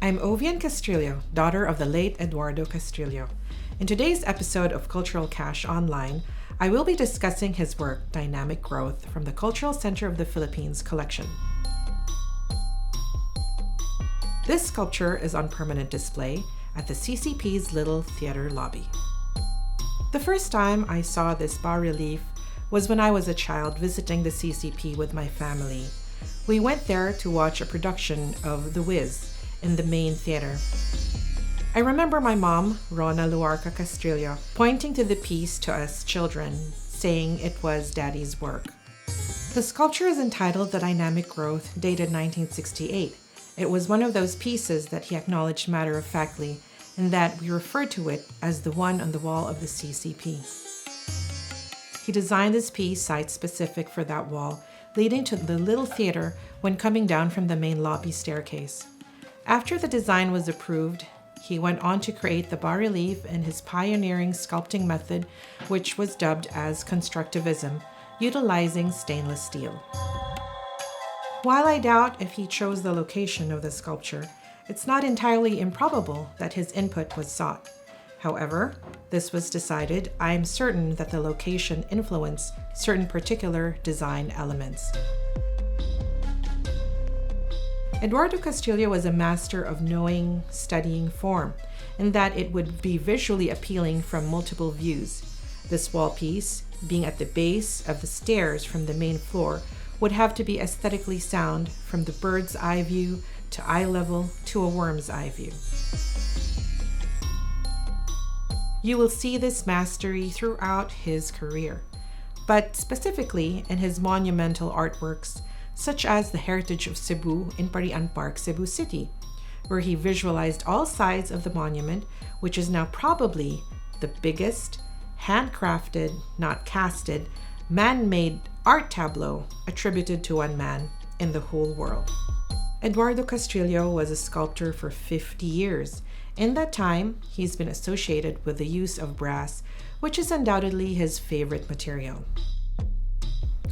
I'm Ovvian Castrillo, daughter of the late Eduardo Castrillo. In today's episode of Cultural Cash Online, I will be discussing his work, Dynamic Growth, from the Cultural Center of the Philippines collection. This sculpture is on permanent display at the CCP's Little Theater lobby. The first time I saw this bas-relief was when I was a child visiting the CCP with my family. We went there to watch a production of The Wiz in the main theater. I remember my mom, Rona Luarca Castrillo, pointing to the piece to us children, saying it was Daddy's work. The sculpture is entitled The Dynamic Growth, dated 1968. It was one of those pieces that he acknowledged matter-of-factly, and that we refer to it as the one on the wall of the CCP. He designed this piece site-specific for that wall, leading to the Little Theater when coming down from the main lobby staircase. After the design was approved, he went on to create the bas-relief in his pioneering sculpting method, which was dubbed as constructivism, utilizing stainless steel. While I doubt if he chose the location of the sculpture, it's not entirely improbable that his input was sought. However, this was decided. I am certain that the location influenced certain particular design elements. Eduardo Castrillo was a master of knowing, studying form, in that it would be visually appealing from multiple views. This wall piece, being at the base of the stairs from the main floor, would have to be aesthetically sound from the bird's eye view to eye level to a worm's eye view. You will see this mastery throughout his career, but specifically in his monumental artworks, such as the Heritage of Cebu in Parian Park, Cebu City, where he visualized all sides of the monument, which is now probably the biggest, handcrafted, not casted, man-made art tableau attributed to one man in the whole world. Eduardo Castrillo was a sculptor for 50 years. In that time, he's been associated with the use of brass, which is undoubtedly his favorite material.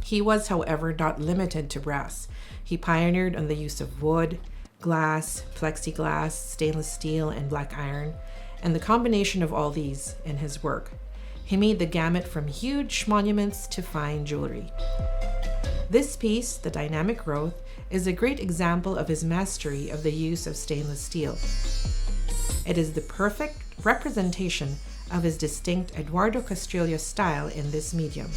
He was, however, not limited to brass. He pioneered on the use of wood, glass, plexiglass, stainless steel, and black iron, and the combination of all these in his work. He made the gamut from huge monuments to fine jewelry. This piece, The Dynamic Growth, is a great example of his mastery of the use of stainless steel. It is the perfect representation of his distinct Eduardo Castrillo style in this medium.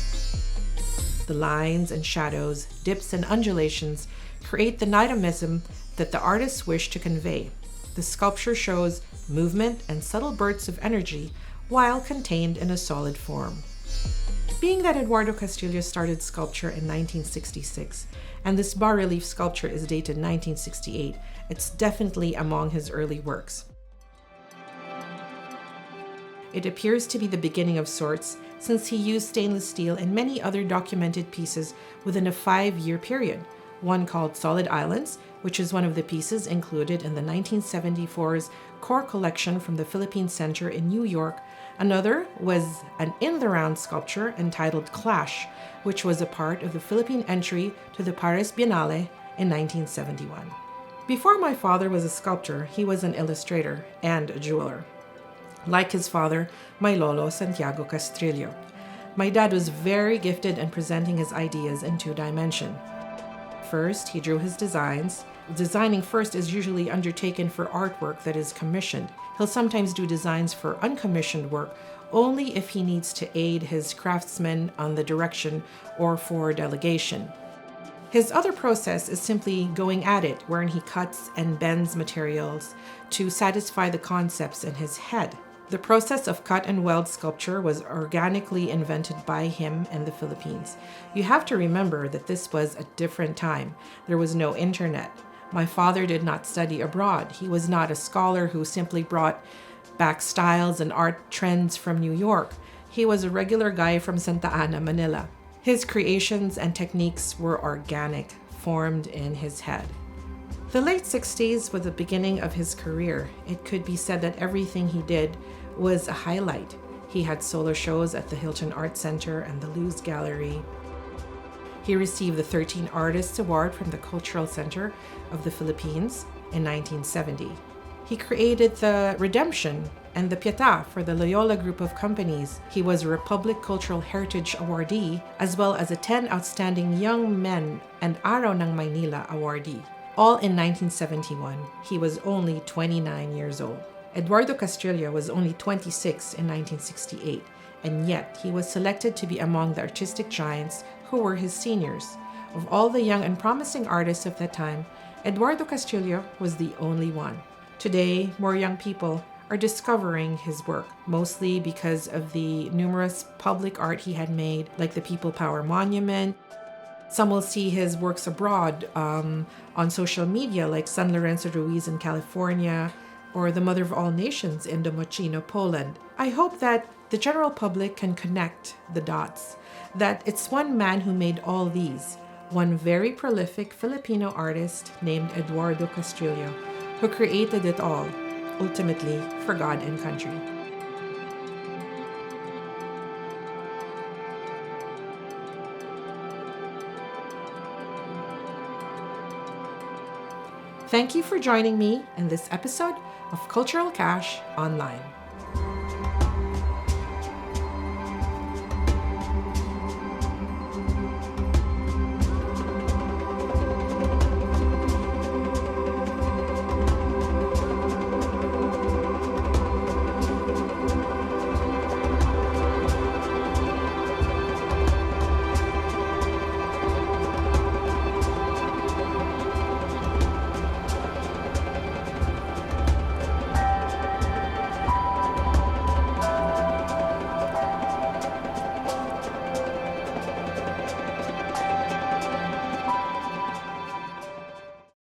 The lines and shadows, dips and undulations create the dynamism that the artists wish to convey. The sculpture shows movement and subtle bursts of energy while contained in a solid form. Being that Eduardo Castrillo started sculpture in 1966, and this bas-relief sculpture is dated 1968, it's definitely among his early works. It appears to be the beginning of sorts, since he used stainless steel in many other documented pieces within a 5-year period, one called Solid Islands, which is one of the pieces included in the 1974's core collection from the Philippine Center in New York. Another was an in-the-round sculpture entitled Clash, which was a part of the Philippine entry to the Paris Biennial in 1971. Before my father was a sculptor, he was an illustrator and a jeweler. Like his father, my lolo, Santiago Castrillo. My dad was very gifted in presenting his ideas in 2 dimensions. First, he drew his designs. Designing first is usually undertaken for artwork that is commissioned. He'll sometimes do designs for uncommissioned work only if he needs to aid his craftsmen on the direction or for delegation. His other process is simply going at it, wherein he cuts and bends materials to satisfy the concepts in his head. The process of cut and weld sculpture was organically invented by him in the Philippines. You have to remember that this was a different time. There was no internet. My father did not study abroad. He was not a scholar who simply brought back styles and art trends from New York. He was a regular guy from Santa Ana, Manila. His creations and techniques were organic, formed in his head. The late 60s was the beginning of his career. It could be said that everything he did was a highlight. He had solo shows at the Hilton Art Center and the Luz Gallery. He received the 13 Artists Award from the Cultural Center of the Philippines in 1970. He created the Redemption and the Pietà for the Loyola Group of Companies. He was a Republic Cultural Heritage Awardee, as well as a 10 Outstanding Young Men and Araw ng Maynila awardee, all in 1971. He was only 29 years old. Eduardo Castrillo was only 26 in 1968, and yet he was selected to be among the artistic giants who were his seniors. Of all the young and promising artists of that time, Eduardo Castrillo was the only one. Today, more young people are discovering his work, mostly because of the numerous public art he had made, like the People Power Monument. Some will see his works abroad on social media, like San Lorenzo Ruiz in California, or the Mother of All Nations in Domocino, Poland. I hope that the general public can connect the dots, that it's one man who made all these, one very prolific Filipino artist named Eduardo Castrillo, who created it all, ultimately for God and country. Thank you for joining me in this episode of Cultural Cash Online.